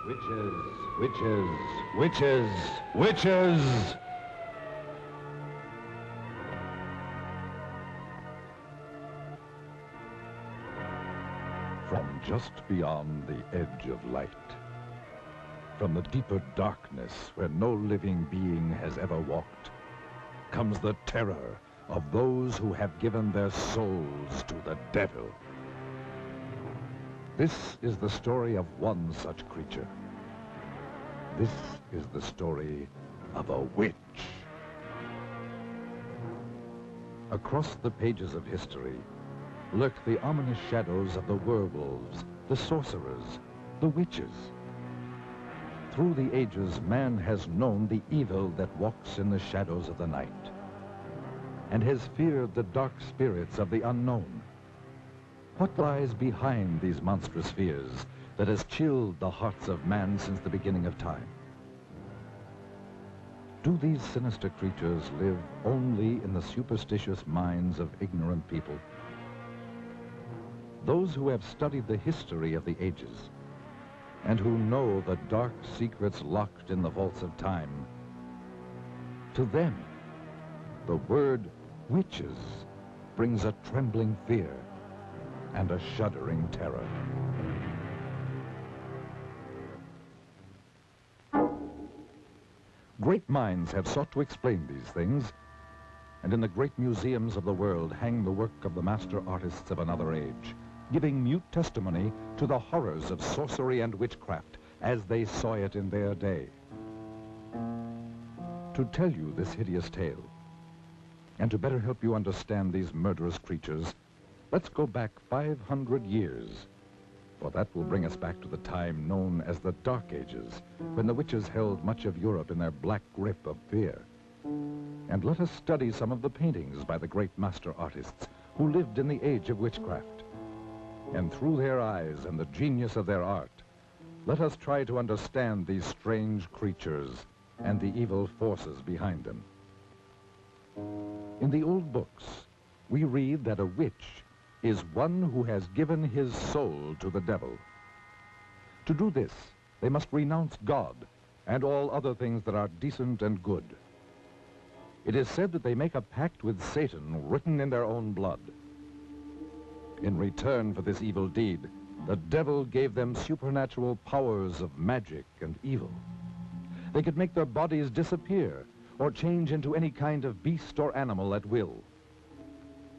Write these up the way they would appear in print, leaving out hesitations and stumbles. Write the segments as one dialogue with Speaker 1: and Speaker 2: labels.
Speaker 1: Witches, witches, witches, witches!
Speaker 2: From just beyond the edge of light, from the deeper darkness where no living being has ever walked, comes the terror of those who have given their souls to the devil. This is the story of one such creature. This is the story of a witch. Across the pages of history lurk the ominous shadows of the werewolves, the sorcerers, the witches. Through the ages, man has known the evil that walks in the shadows of the night and has feared the dark spirits of the unknown. What lies behind these monstrous fears that has chilled the hearts of man since the beginning of time? Do these sinister creatures live only in the superstitious minds of ignorant people? Those who have studied the history of the ages and who know the dark secrets locked in the vaults of time, to them, the word witches brings a trembling fear and a shuddering terror. Great minds have sought to explain these things, and in the great museums of the world hang the work of the master artists of another age, giving mute testimony to the horrors of sorcery and witchcraft as they saw it in their day. To tell you this hideous tale, and to better help you understand these murderous creatures, let's go back 500 years, for that will bring us back to the time known as the Dark Ages, when the witches held much of Europe in their black grip of fear. And let us study some of the paintings by the great master artists who lived in the age of witchcraft. And through their eyes and the genius of their art, let us try to understand these strange creatures and the evil forces behind them. In the old books, we read that a witch is one who has given his soul to the devil. To do this, they must renounce God and all other things that are decent and good. It is said that they make a pact with Satan written in their own blood. In return for this evil deed, the devil gave them supernatural powers of magic and evil. They could make their bodies disappear or change into any kind of beast or animal at will.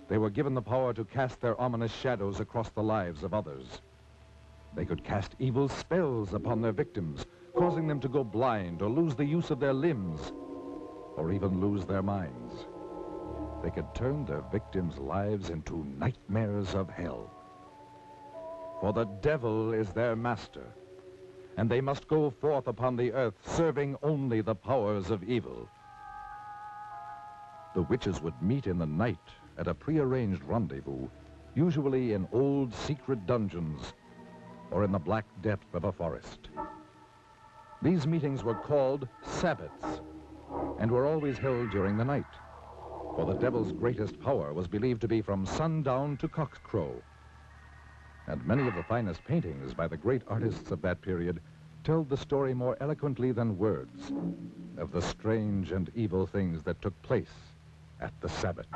Speaker 2: They were given the power to cast their ominous shadows across the lives of others. They could cast evil spells upon their victims, causing them to go blind or lose the use of their limbs, or even lose their minds. They could turn their victims' lives into nightmares of hell. For the devil is their master, and they must go forth upon the earth serving only the powers of evil. The witches would meet in the night at a prearranged rendezvous, usually in old secret dungeons or in the black depth of a forest. These meetings were called sabbats and were always held during the night, for the devil's greatest power was believed to be from sundown to cockcrow. And many of the finest paintings by the great artists of that period tell the story more eloquently than words of the strange and evil things that took place at the Sabbat.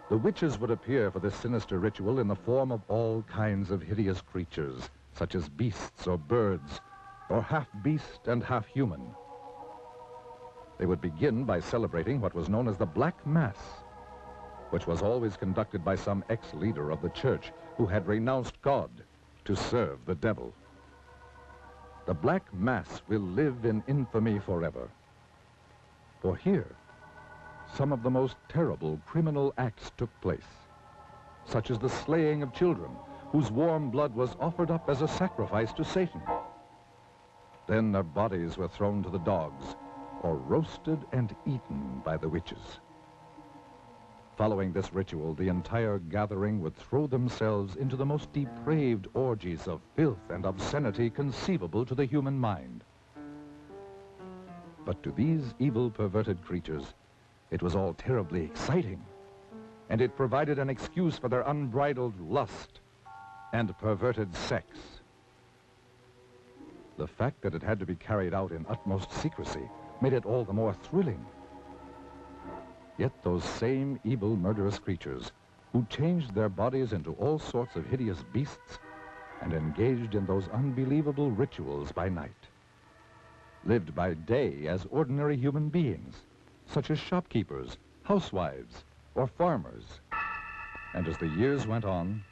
Speaker 2: The witches would appear for this sinister ritual in the form of all kinds of hideous creatures, such as beasts or birds, or half beast and half human. They would begin by celebrating what was known as the Black Mass, which was always conducted by some ex-leader of the church who had renounced God to serve the devil. The Black Mass will live in infamy forever. For here, some of the most terrible criminal acts took place, such as the slaying of children, whose warm blood was offered up as a sacrifice to Satan. Then their bodies were thrown to the dogs, or roasted and eaten by the witches. Following this ritual, the entire gathering would throw themselves into the most depraved orgies of filth and obscenity conceivable to the human mind. But to these evil, perverted creatures, it was all terribly exciting, and it provided an excuse for their unbridled lust and perverted sex. The fact that it had to be carried out in utmost secrecy made it all the more thrilling. Yet those same evil, murderous creatures who changed their bodies into all sorts of hideous beasts and engaged in those unbelievable rituals by night lived by day as ordinary human beings, such as shopkeepers, housewives, or farmers. And as the years went on,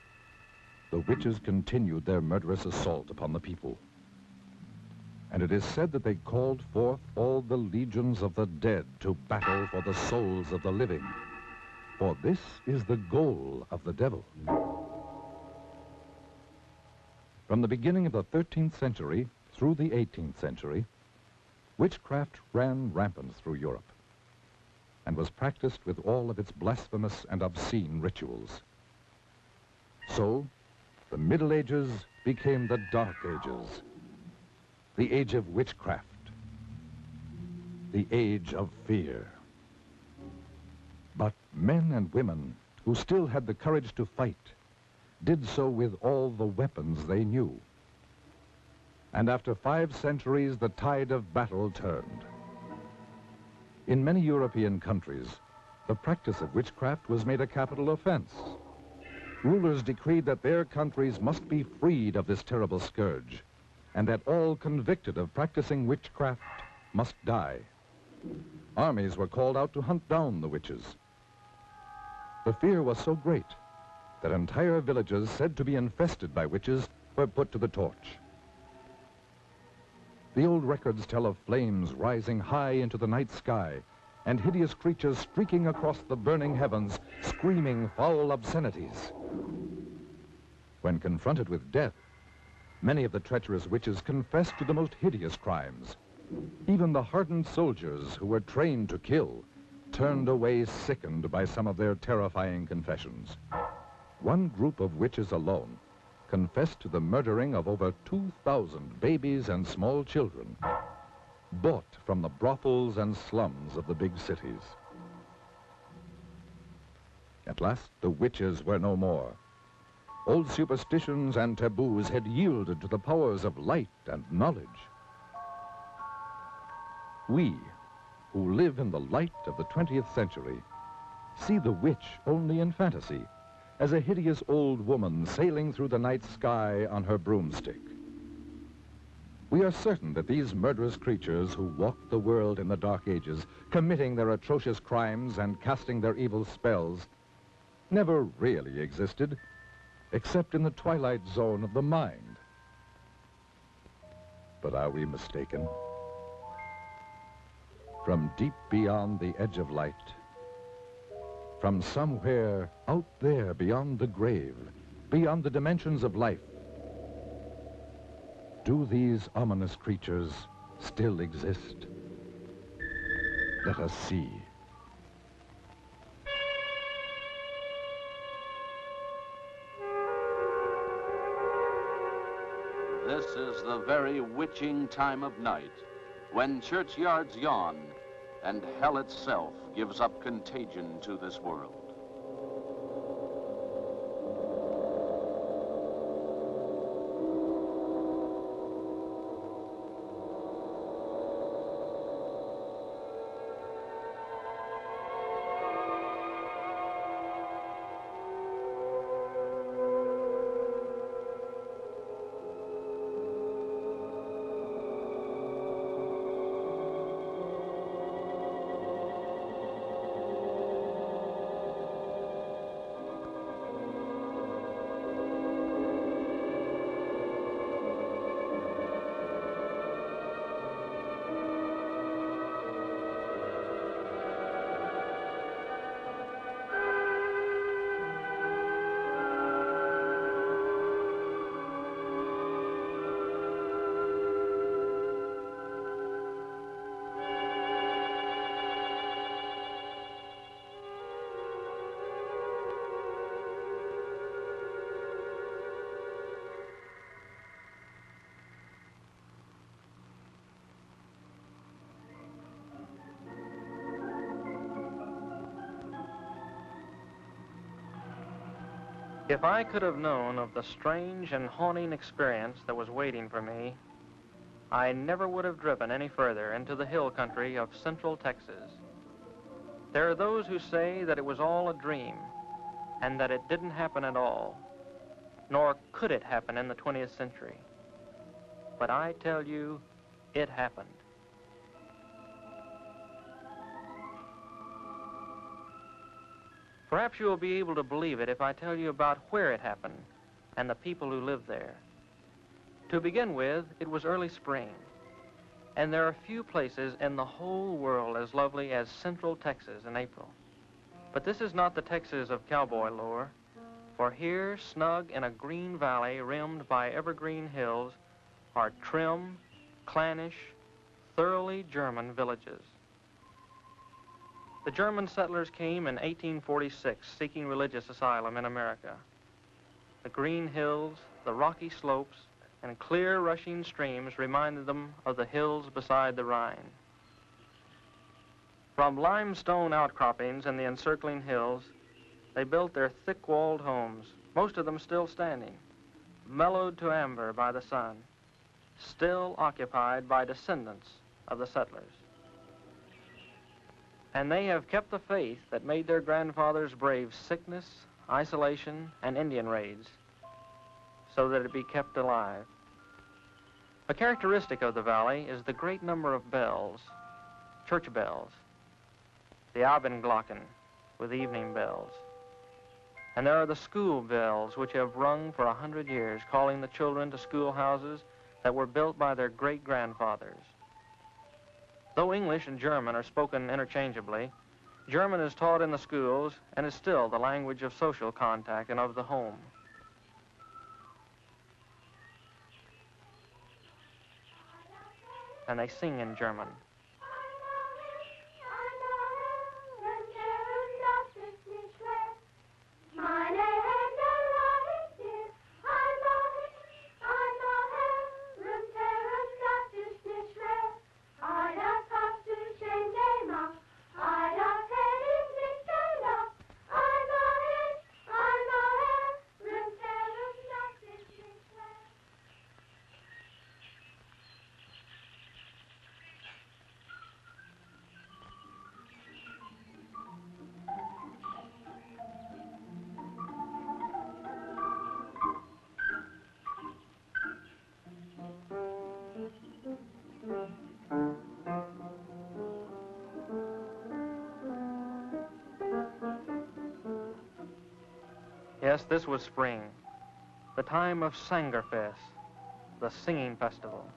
Speaker 2: the witches continued their murderous assault upon the people. And it is said that they called forth all the legions of the dead to battle for the souls of the living. For this is the goal of the devil. From the beginning of the 13th century through the 18th century, witchcraft ran rampant through Europe and was practiced with all of its blasphemous and obscene rituals. So, the Middle Ages became the Dark Ages, the age of witchcraft, the age of fear. But men and women who still had the courage to fight did so with all the weapons they knew. And after 5 centuries, the tide of battle turned. In many European countries, the practice of witchcraft was made a capital offense. Rulers decreed that their countries must be freed of this terrible scourge, and that all convicted of practicing witchcraft must die. Armies were called out to hunt down the witches. The fear was so great that entire villages said to be infested by witches were put to the torch. The old records tell of flames rising high into the night sky and hideous creatures streaking across the burning heavens, screaming foul obscenities. When confronted with death, many of the treacherous witches confessed to the most hideous crimes. Even the hardened soldiers who were trained to kill turned away sickened by some of their terrifying confessions. One group of witches alone confessed to the murdering of over 2,000 babies and small children, bought from the brothels and slums of the big cities. At last, the witches were no more. Old superstitions and taboos had yielded to the powers of light and knowledge. We, who live in the light of the 20th century, see the witch only in fantasy, as a hideous old woman sailing through the night sky on her broomstick. We are certain that these murderous creatures who walked the world in the Dark Ages, committing their atrocious crimes and casting their evil spells, never really existed, except in the twilight zone of the mind. But are we mistaken? From deep beyond the edge of light, from somewhere out there beyond the grave, beyond the dimensions of life, do these ominous creatures still exist? Let us see.
Speaker 3: This is the very witching time of night, when churchyards yawn and hell itself gives up contagion to this world.
Speaker 4: If I could have known of the strange and haunting experience that was waiting for me, I never would have driven any further into the hill country of central Texas. There are those who say that it was all a dream and that it didn't happen at all, nor could it happen in the 20th century. But I tell you, it happened. Perhaps you will be able to believe it if I tell you about where it happened and the people who lived there. To begin with, it was early spring, and there are few places in the whole world as lovely as central Texas in April. But this is not the Texas of cowboy lore, for here, snug in a green valley rimmed by evergreen hills, are trim, clannish, thoroughly German villages. The German settlers came in 1846 seeking religious asylum in America. The green hills, the rocky slopes, and clear rushing streams reminded them of the hills beside the Rhine. From limestone outcroppings in the encircling hills, they built their thick-walled homes, most of them still standing, mellowed to amber by the sun, still occupied by descendants of the settlers. And they have kept the faith that made their grandfathers brave sickness, isolation, and Indian raids, so that it be kept alive. A characteristic of the valley is the great number of bells, church bells, the Abendglocken with evening bells. And there are the school bells which have rung for 100 years, calling the children to schoolhouses that were built by their great-grandfathers. Though English and German are spoken interchangeably, German is taught in the schools and is still the language of social contact and of the home. And they sing in German. Yes, this was spring, the time of Sangerfest, the singing festival.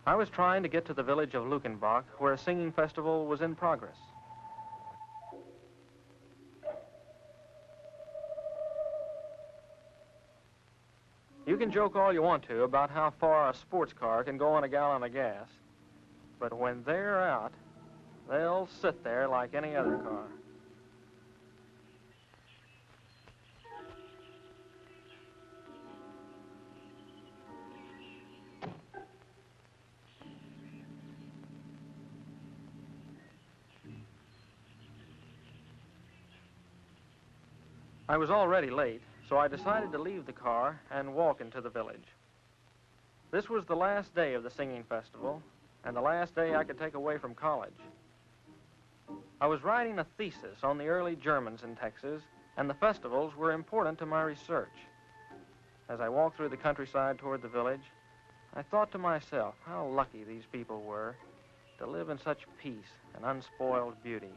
Speaker 4: I was trying to get to the village of Luckenbach, where a singing festival was in progress. You can joke all you want to about how far a sports car can go on a gallon of gas, but when they're out, they'll sit there like any other car. I was already late, so I decided to leave the car and walk into the village. This was the last day of the singing festival, and the last day I could take away from college. I was writing a thesis on the early Germans in Texas, and the festivals were important to my research. As I walked through the countryside toward the village, I thought to myself how lucky these people were to live in such peace and unspoiled beauty.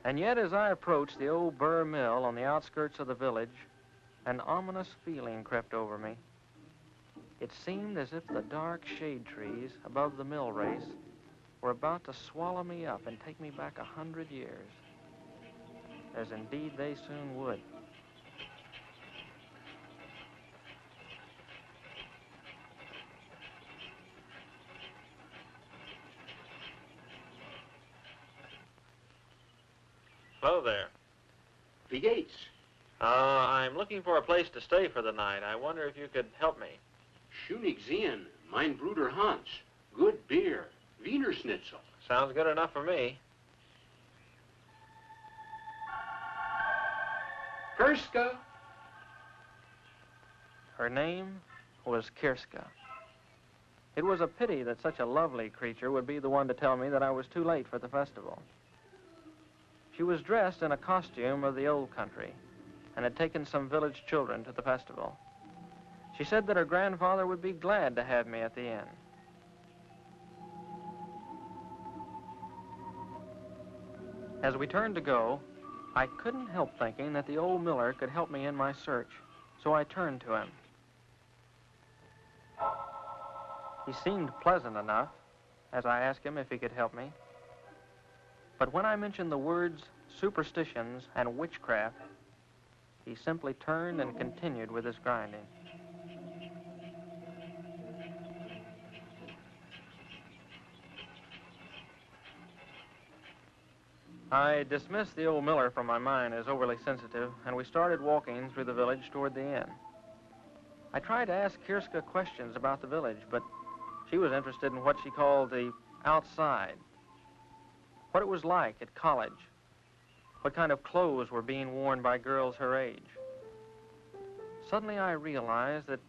Speaker 4: And yet, as I approached the old burr mill on the outskirts of the village, an ominous feeling crept over me. It seemed as if the dark shade trees above the mill race were about to swallow me up and take me back 100 years, as indeed they soon would.
Speaker 5: Hello there.
Speaker 6: Wie geht's?
Speaker 5: I'm looking for a place to stay for the night. I wonder if you could help me.
Speaker 6: Schönig sehen, mein Bruder Hans. Good beer, Wiener Schnitzel.
Speaker 5: Sounds good enough for me.
Speaker 6: Kirska.
Speaker 4: Her name was Kirska. It was a pity that such a lovely creature would be the one to tell me that I was too late for the festival. She was dressed in a costume of the old country and had taken some village children to the festival. She said that her grandfather would be glad to have me at the inn. As we turned to go, I couldn't help thinking that the old miller could help me in my search, so I turned to him. He seemed pleasant enough as I asked him if he could help me. But when I mentioned the words superstitions and witchcraft, he simply turned and continued with his grinding. I dismissed the old miller from my mind as overly sensitive, and we started walking through the village toward the inn. I tried to ask Kirska questions about the village, but she was interested in what she called the outside, what it was like at college, what kind of clothes were being worn by girls her age. Suddenly I realized that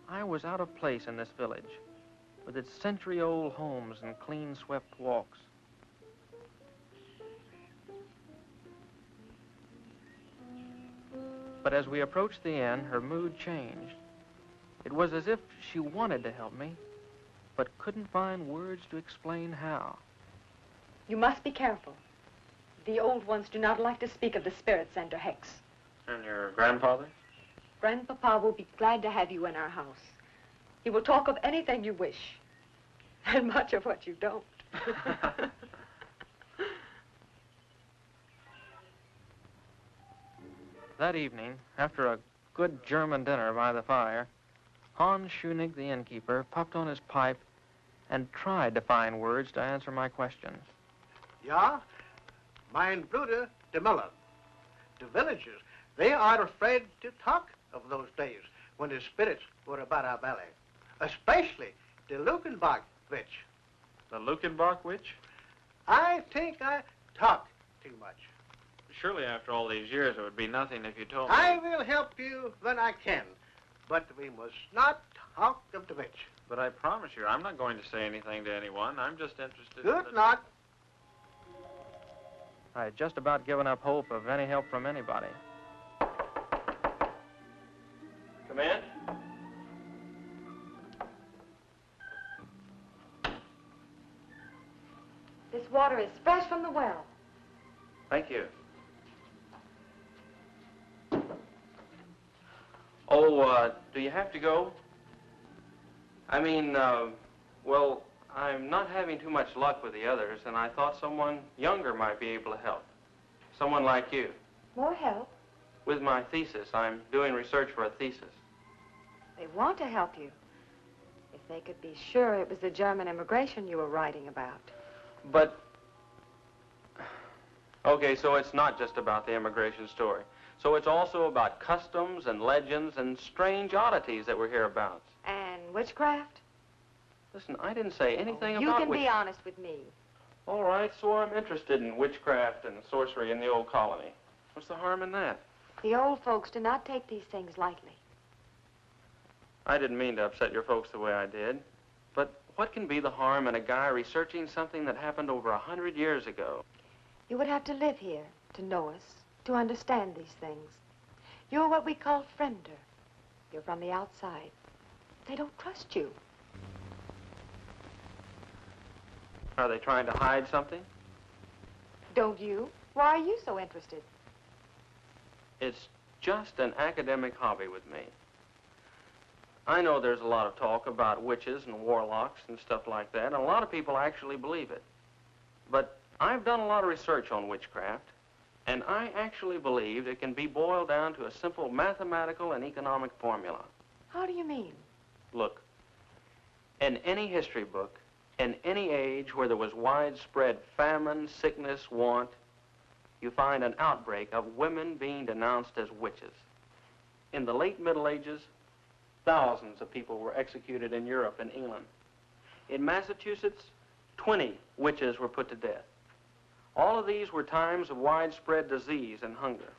Speaker 4: I was out of place in this village, with its century-old homes and clean-swept walks. But as we approached the inn, her mood changed. It was as if she wanted to help me, but couldn't find words to explain how.
Speaker 7: You must be careful. The old ones do not like to speak of the spirits and or hex.
Speaker 5: And your grandfather?
Speaker 7: Grandpapa will be glad to have you in our house. He will talk of anything you wish, and much of what you don't.
Speaker 4: That evening, after a good German dinner by the fire, Hans Schunig, the innkeeper, puffed on his pipe and tried to find words to answer my questions.
Speaker 8: Ja, mein Bruder, the Miller. The villagers, they are afraid to talk of those days when the spirits were about our belly, especially the Lukenbach witch.
Speaker 5: The Lukenbach witch?
Speaker 8: I think I talk too much.
Speaker 5: Surely after all these years it would be nothing if you told me.
Speaker 8: I will help you when I can, but we must not talk of the witch.
Speaker 5: But I promise you, I'm not going to say anything to anyone. I'm just interested
Speaker 8: Good
Speaker 5: in
Speaker 8: luck.
Speaker 4: I had just about given up hope of any help from anybody.
Speaker 5: Come in.
Speaker 7: This water is fresh from the well.
Speaker 4: Thank you. Oh, do you have to go? I mean, well, I'm not having too much luck with the others, and I thought someone younger might be able to help. Someone like you.
Speaker 7: More help?
Speaker 4: With my thesis. I'm doing research for a thesis.
Speaker 7: They want to help you. If they could be sure it was the German immigration you were writing about.
Speaker 4: But, okay, so it's not just about the immigration story. So it's also about customs and legends and strange oddities that we're hereabouts.
Speaker 7: And witchcraft?
Speaker 4: Listen, I didn't say anything about
Speaker 7: You can be honest with me.
Speaker 4: All right, so I'm interested in witchcraft and sorcery in the old colony. What's the harm in that?
Speaker 7: The old folks do not take these things lightly.
Speaker 4: I didn't mean to upset your folks the way I did. But what can be the harm in a guy researching something that happened over 100 years ago?
Speaker 7: You would have to live here to know us, to understand these things. You're what we call friender. You're from the outside. They don't trust you.
Speaker 4: Are they trying to hide something?
Speaker 7: Don't you? Why are you so interested?
Speaker 4: It's just an academic hobby with me. I know there's a lot of talk about witches and warlocks and stuff like that, and a lot of people actually believe it. But I've done a lot of research on witchcraft, and I actually believe it can be boiled down to a simple mathematical and economic formula.
Speaker 7: How do you mean?
Speaker 4: Look, in any history book, in any age where there was widespread famine, sickness, want, you find an outbreak of women being denounced as witches. In the late Middle Ages, thousands of people were executed in Europe and England. In Massachusetts, 20 witches were put to death. All of these were times of widespread disease and hunger.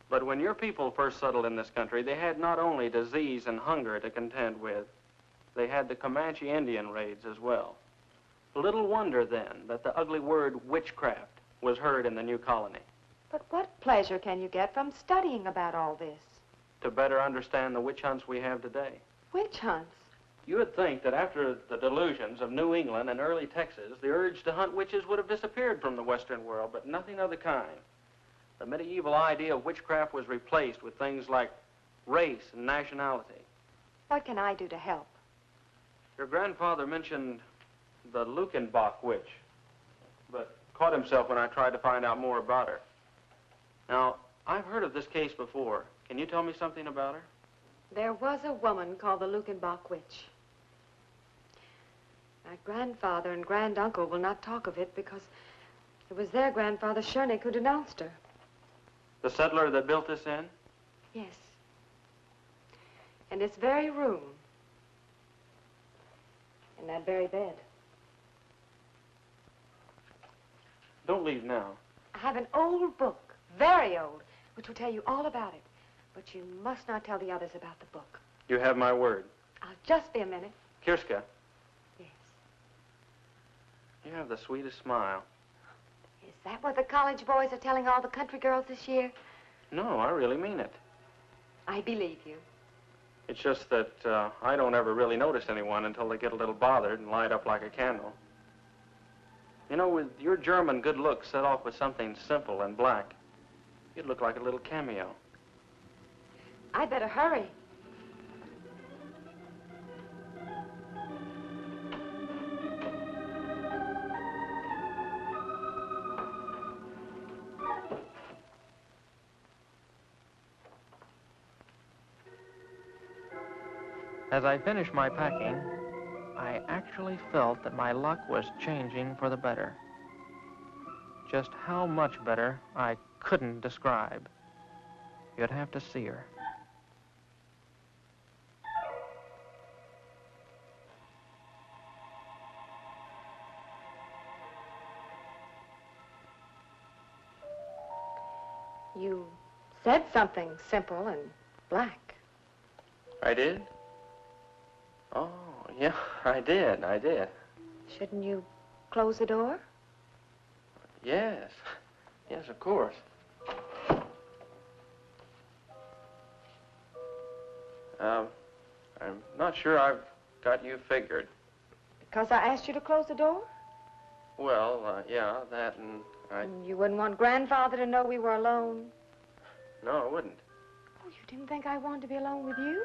Speaker 4: But when your people first settled in this country, they had not only disease and hunger to contend with, they had the Comanche Indian raids as well. Little wonder, then, that the ugly word witchcraft was heard in the new colony.
Speaker 7: But what pleasure can you get from studying about all this?
Speaker 4: To better understand the witch hunts we have today.
Speaker 7: Witch hunts?
Speaker 4: You would think that after the delusions of New England and early Texas, the urge to hunt witches would have disappeared from the Western world, but nothing of the kind. The medieval idea of witchcraft was replaced with things like race and nationality.
Speaker 7: What can I do to help?
Speaker 4: Your grandfather mentioned the Lukenbach witch, but caught himself when I tried to find out more about her. Now, I've heard of this case before. Can you tell me something about her?
Speaker 7: There was a woman called the Lukenbach witch. My grandfather and granduncle will not talk of it because it was their grandfather, Schoenig, who denounced her.
Speaker 4: The settler that built this inn?
Speaker 7: Yes. In this very room. In that very bed.
Speaker 4: Don't leave now.
Speaker 7: I have an old book, very old, which will tell you all about it. But you must not tell the others about the book.
Speaker 4: You have my word.
Speaker 7: I'll just be a minute.
Speaker 4: Kirska.
Speaker 7: Yes.
Speaker 4: You have the sweetest smile.
Speaker 7: Is that what the college boys are telling all the country girls this year?
Speaker 4: No, I really mean it.
Speaker 7: I believe you.
Speaker 4: It's just that I don't ever really notice anyone until they get a little bothered and light up like a candle. You know, with your German good looks set off with something simple and black, you'd look like a little cameo.
Speaker 7: I'd better hurry.
Speaker 4: As I finished my packing, I actually felt that my luck was changing for the better. Just how much better, I couldn't describe. You'd have to see her.
Speaker 7: You said something simple and black.
Speaker 4: I did? Oh, yeah, I did.
Speaker 7: Shouldn't you close the door?
Speaker 4: Yes. Yes, of course. I'm not sure I've got you figured.
Speaker 7: Because I asked you to close the door?
Speaker 4: Well, yeah, that and
Speaker 7: And you wouldn't want Grandfather to know we were alone?
Speaker 4: No, I wouldn't.
Speaker 7: Oh, you didn't think I wanted to be alone with you?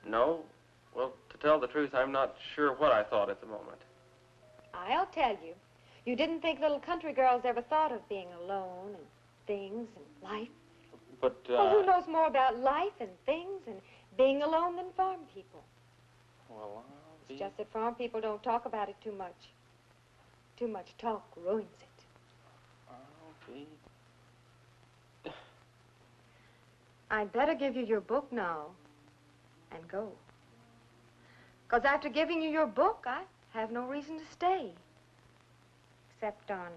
Speaker 4: No. Well, to tell the truth, I'm not sure what I thought at the moment.
Speaker 7: I'll tell you. You didn't think little country girls ever thought of being alone and things and life?
Speaker 4: But,
Speaker 7: Well, who knows more about life and things and being alone than farm people?
Speaker 4: Well,
Speaker 7: It's just that farm people don't talk about it too much. Too much talk ruins it.
Speaker 4: I'll be...
Speaker 7: I'd better give you your book now and go. Because after giving you your book, I have no reason to stay. Except on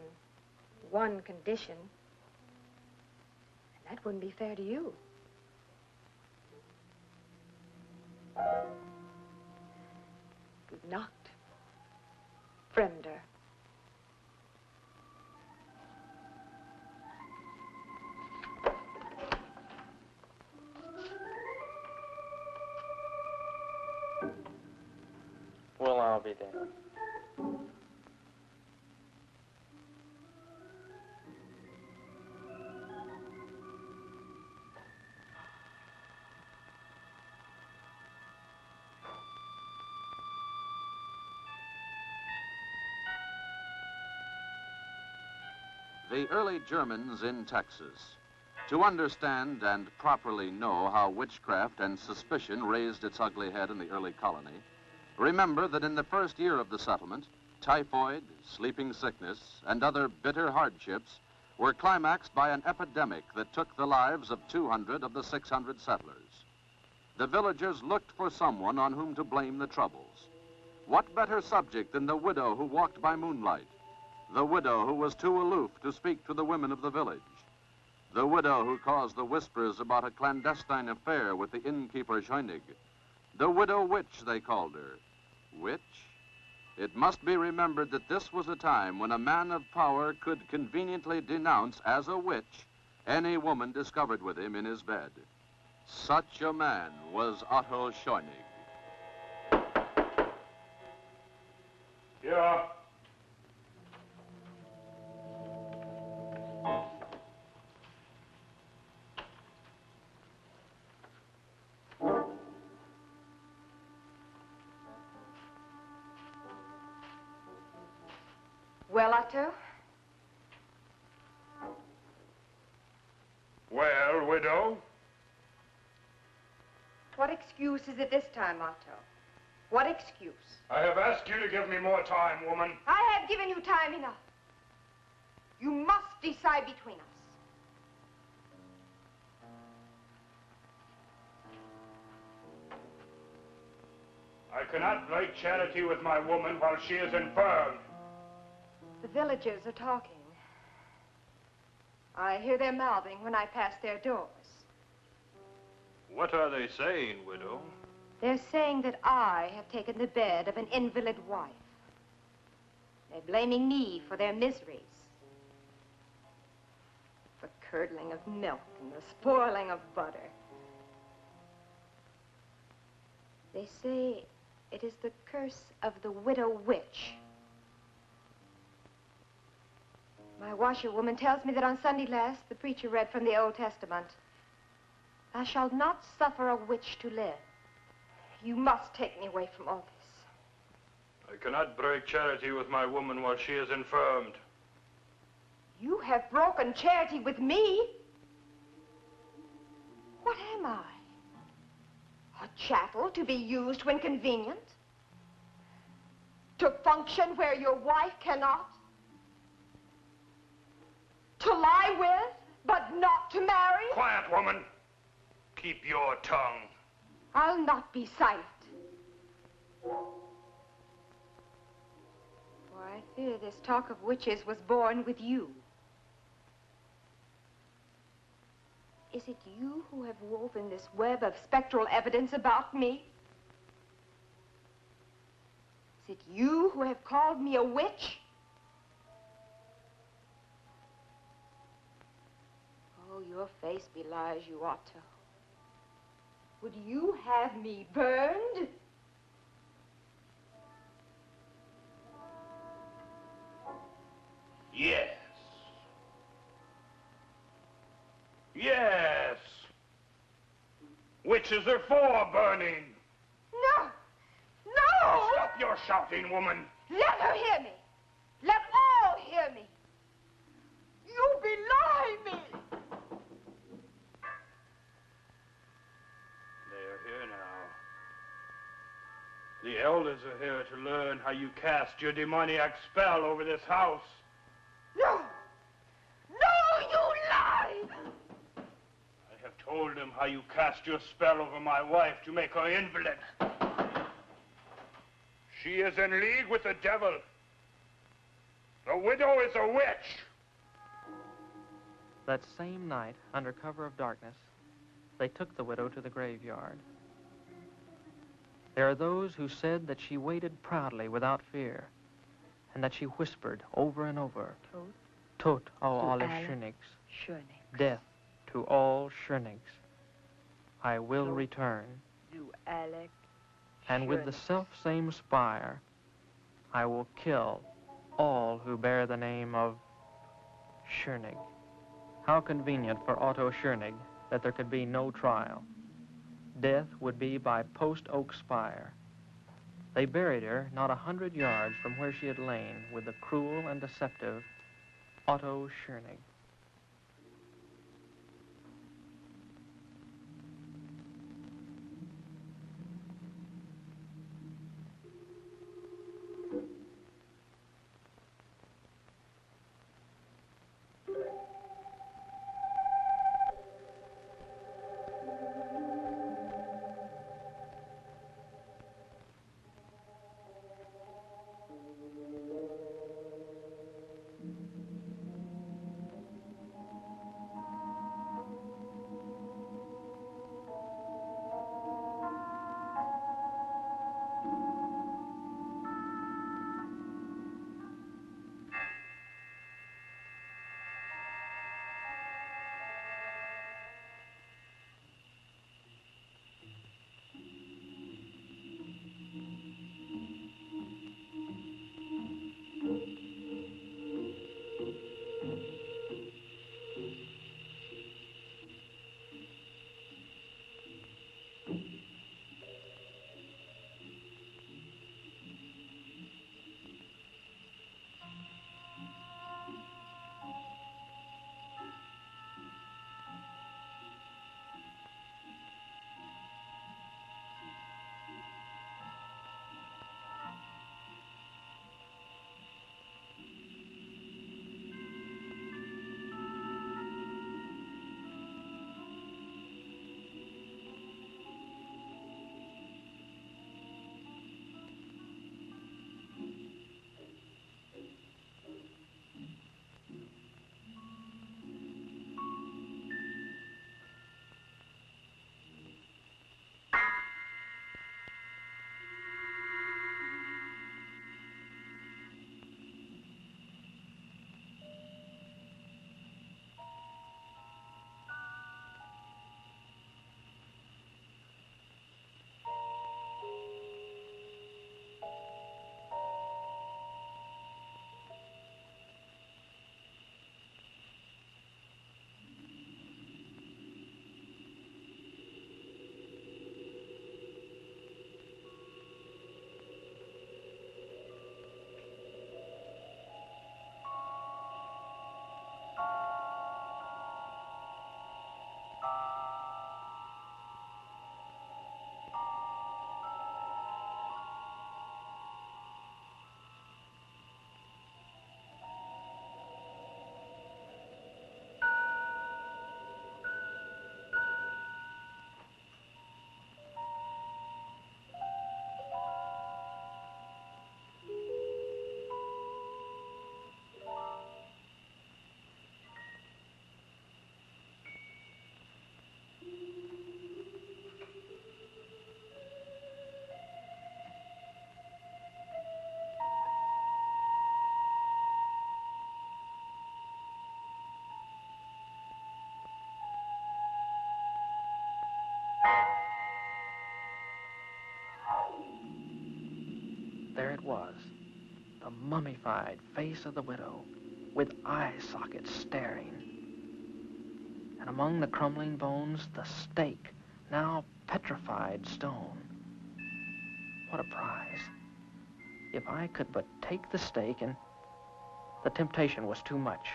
Speaker 7: one condition. And that wouldn't be fair to you. Good night, Fremder.
Speaker 4: Well, I'll be damned.
Speaker 3: The early Germans in Texas. To understand and properly know how witchcraft and suspicion raised its ugly head in the early colony, remember that in the first year of the settlement, typhoid, sleeping sickness, and other bitter hardships were climaxed by an epidemic that took the lives of 200 of the 600 settlers. The villagers looked for someone on whom to blame the troubles. What better subject than the widow who walked by moonlight? The widow who was too aloof to speak to the women of the village. The widow who caused the whispers about a clandestine affair with the innkeeper Schoenig. The widow witch, they called her. Witch? It must be remembered that this was a time when a man of power could conveniently denounce as a witch any woman discovered with him in his bed. Such a man was Otto Scheunig.
Speaker 9: Yeah.
Speaker 7: Well, Otto?
Speaker 9: Well, widow?
Speaker 7: What excuse is it this time, Otto? What excuse?
Speaker 9: I have asked you to give me more time, woman.
Speaker 7: I have given you time enough. You must decide between us.
Speaker 9: I cannot break charity with my woman while she is infirm.
Speaker 7: The villagers are talking. I hear their mouthing when I pass their doors.
Speaker 9: What are they saying, widow?
Speaker 7: They're saying that I have taken the bed of an invalid wife. They're blaming me for their miseries. The curdling of milk and the spoiling of butter. They say it is the curse of the widow witch. My washerwoman tells me that on Sunday last, the preacher read from the Old Testament. Thou shalt not suffer a witch to live. You must take me away from all this.
Speaker 9: I cannot break charity with my woman while she is infirmed.
Speaker 7: You have broken charity with me? What am I? A chattel to be used when convenient? To function where your wife cannot? To lie with, but not to marry?
Speaker 9: Quiet, woman. Keep your tongue.
Speaker 7: I'll not be silent. For I fear this talk of witches was born with you. Is it you who have woven this web of spectral evidence about me? Is it you who have called me a witch? Oh, your face belies you, Otto. Would you have me burned?
Speaker 9: Yes. Yes. Witches are for burning.
Speaker 7: No! No!
Speaker 9: Stop your shouting, woman.
Speaker 7: Let her hear me. Let all hear me. You belie me.
Speaker 9: They're here now. The elders are here to learn how you cast your demoniac spell over this house.
Speaker 7: No! No, you lie!
Speaker 9: I have told them how you cast your spell over my wife to make her invalid. She is in league with the devil. The widow is a witch.
Speaker 4: That same night, under cover of darkness, they took the widow to the graveyard. There are those who said that she waited proudly without fear, and that she whispered over and over, Tot au alle Schönigs, death to all Schönigs. I will return. And with the self-same spire, I will kill all who bear the name of Schönig. How convenient for Otto Schönig that there could be no trial. Death would be by post oak spire. They buried her not 100 yards from where she had lain with the cruel and deceptive Otto Schönig. there it was, the mummified face of the widow, with eye sockets staring. And among the crumbling bones, the stake, now petrified stone. What a prize. If I could but take the stake, and the temptation was too much.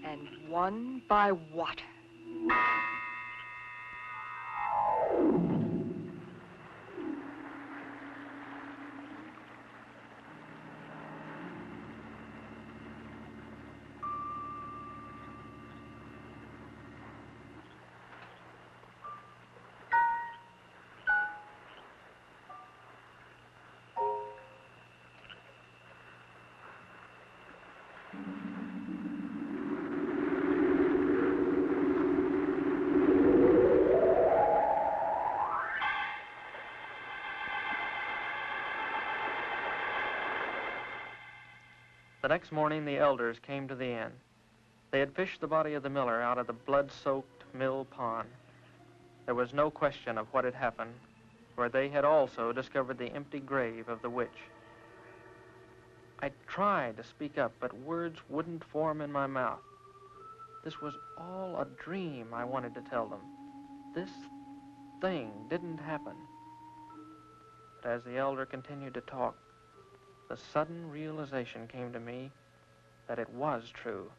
Speaker 10: and won by water.
Speaker 4: The next morning, the elders came to the inn. They had fished the body of the miller out of the blood-soaked mill pond. There was no question of what had happened, for they had also discovered the empty grave of the witch. I tried to speak up, but words wouldn't form in my mouth. This was all a dream, I wanted to tell them. This thing didn't happen. But as the elder continued to talk, the sudden realization came to me that it was true.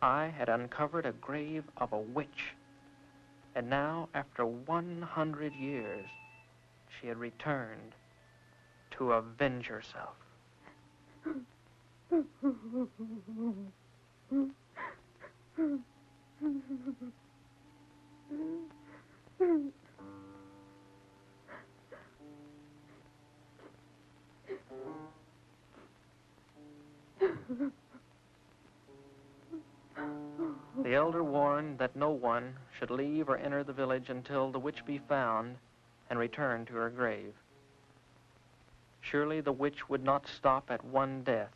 Speaker 4: I had uncovered a grave of a witch, and now, after 100 years, she had returned to avenge herself. The elder warned that no one should leave or enter the village until the witch be found and return to her grave. Surely the witch would not stop at one death.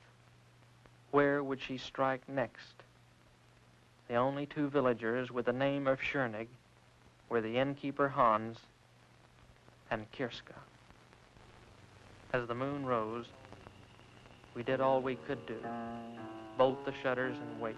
Speaker 4: Where would she strike next? The only two villagers with the name of Schoenig were the innkeeper Hans and Kirska. As the moon rose, we did all we could do, bolt the shutters and wait.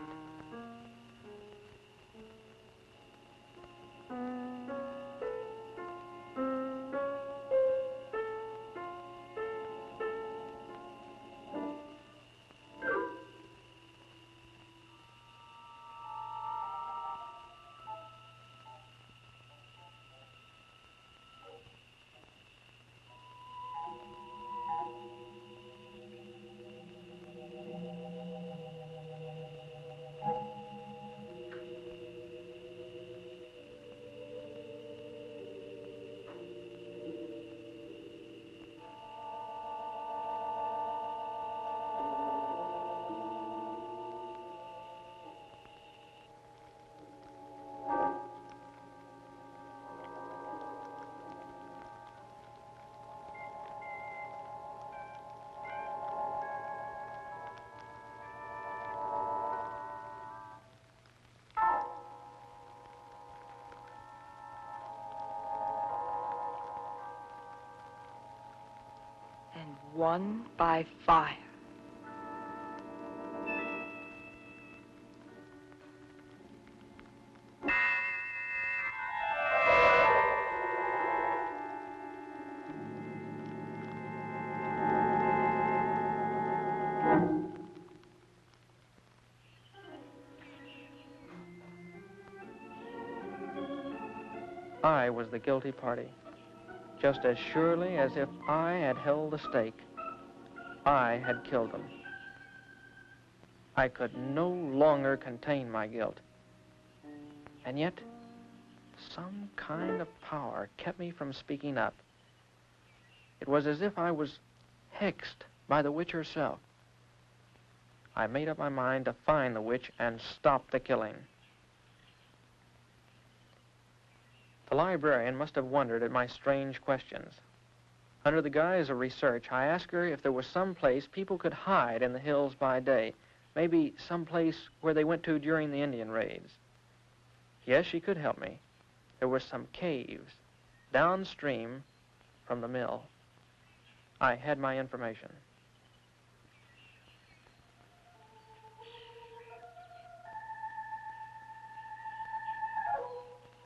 Speaker 10: And won by fire.
Speaker 4: I was the guilty party. Just as surely as if I had held the stake, I had killed them. I could no longer contain my guilt. And yet, some kind of power kept me from speaking up. It was as if I was hexed by the witch herself. I made up my mind to find the witch and stop the killing. The librarian must have wondered at my strange questions. Under the guise of research, I asked her if there was some place people could hide in the hills by day, maybe some place where they went to during the Indian raids. Yes, she could help me. There were some caves downstream from the mill. I had my information.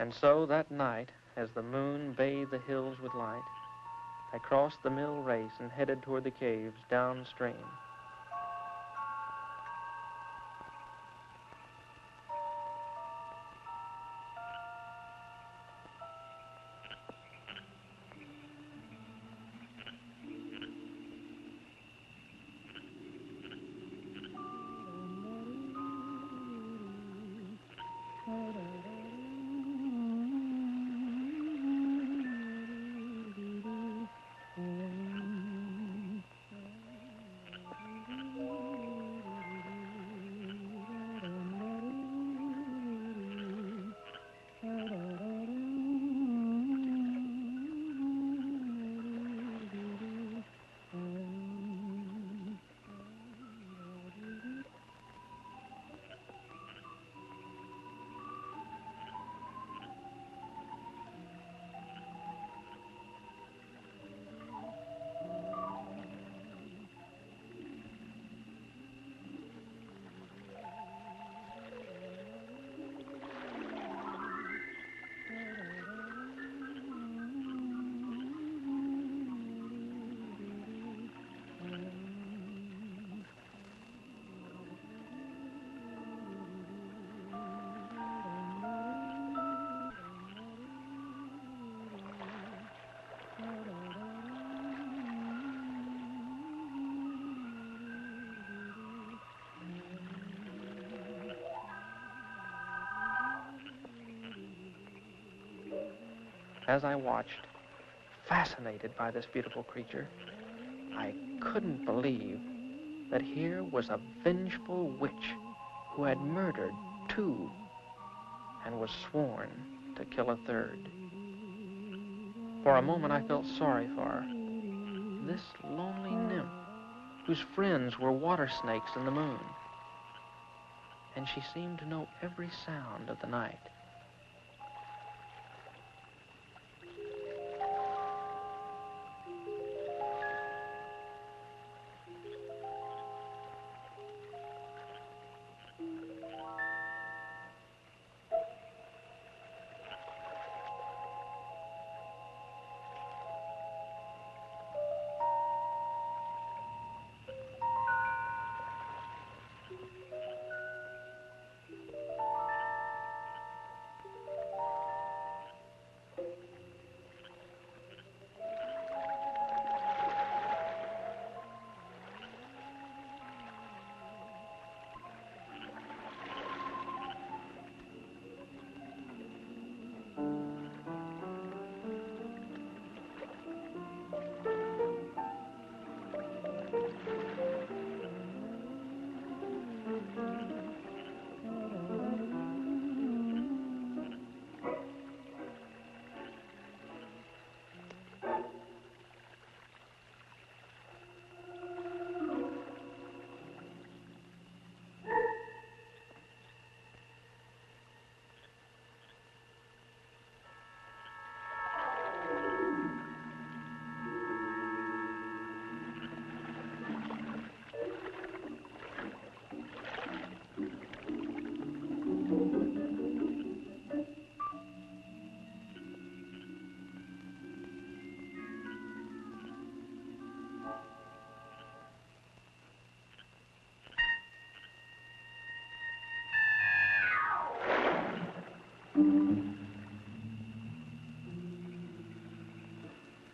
Speaker 4: And so that night, as the moon bathed the hills with light, I crossed the mill race and headed toward the caves downstream. As I watched, fascinated by this beautiful creature, I couldn't believe that here was a vengeful witch who had murdered 2 and was sworn to kill a 3rd. For a moment, I felt sorry for her. This lonely nymph, whose friends were water snakes in the moon. And she seemed to know every sound of the night.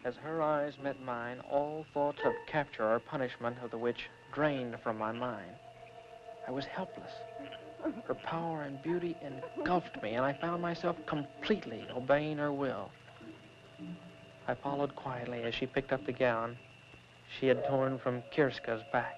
Speaker 4: As her eyes met mine, all thoughts of capture or punishment of the witch drained from my mind. I was helpless. Her power and beauty engulfed me, and I found myself completely obeying her will. I followed quietly as she picked up the gown she had torn from Kirska's back.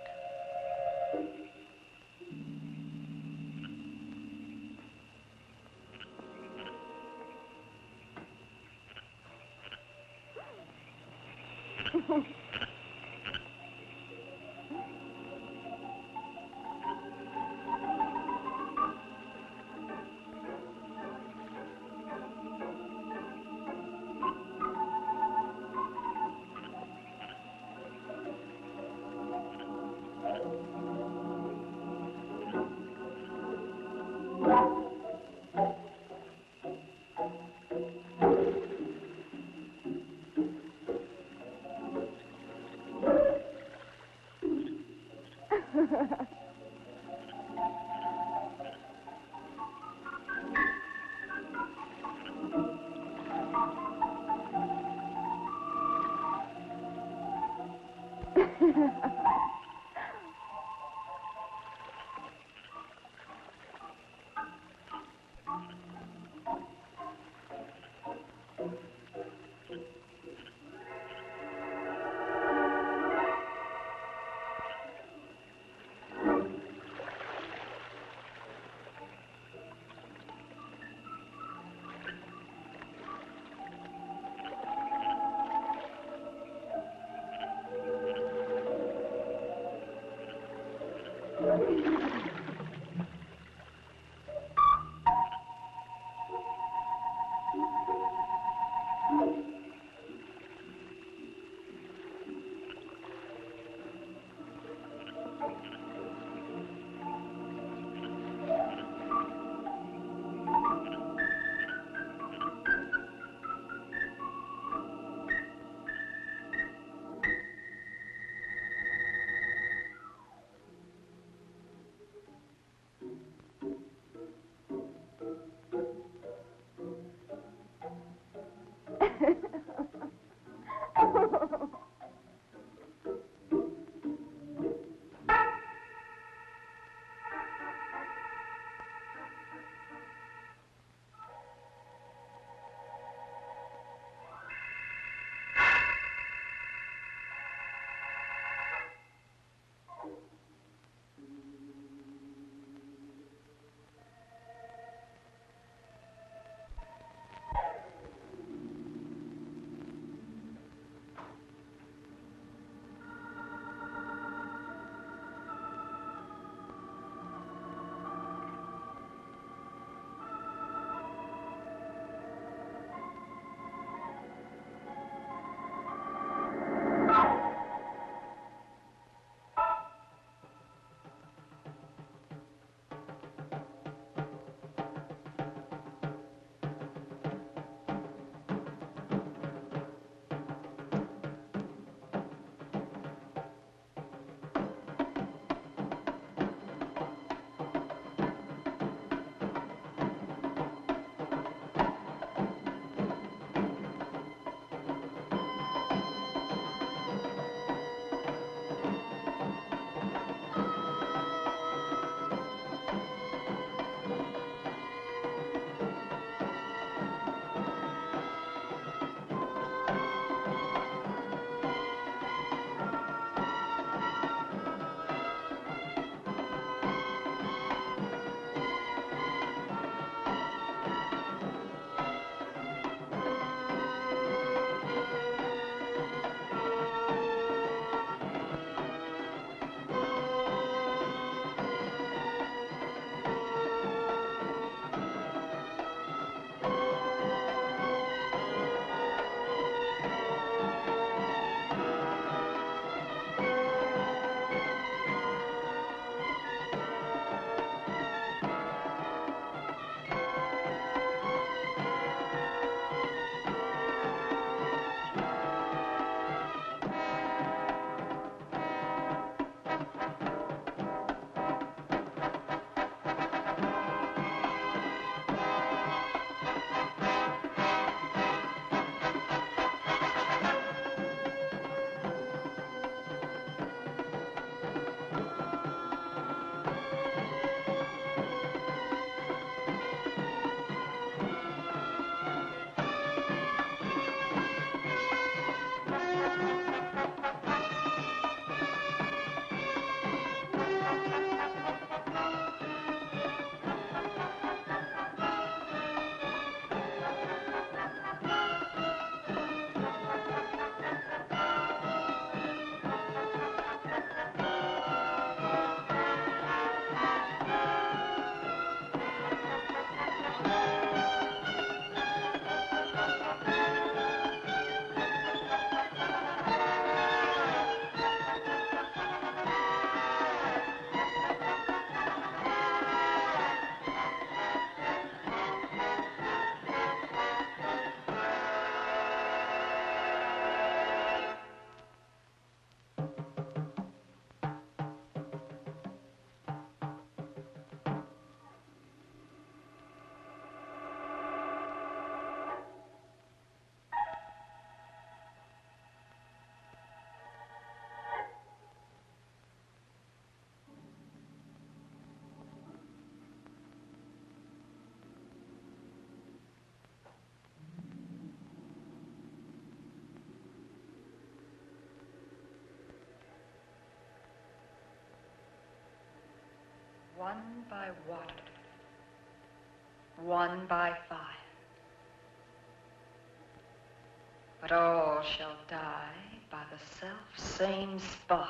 Speaker 10: one by water, one by fire. But all shall die by the self-same spire.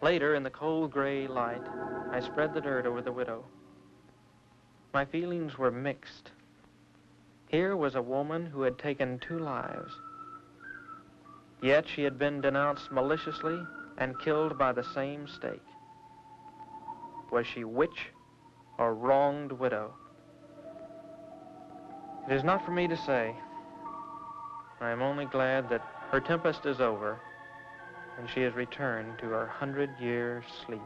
Speaker 4: Later, in the cold gray light, I spread the dirt over the widow. My feelings were mixed. Here was a woman who had taken 2 lives. Yet she had been denounced maliciously and killed by the same stake. Was she witch or wronged widow? It is not for me to say. I am only glad that her tempest is over and she has returned to her 100-year sleep.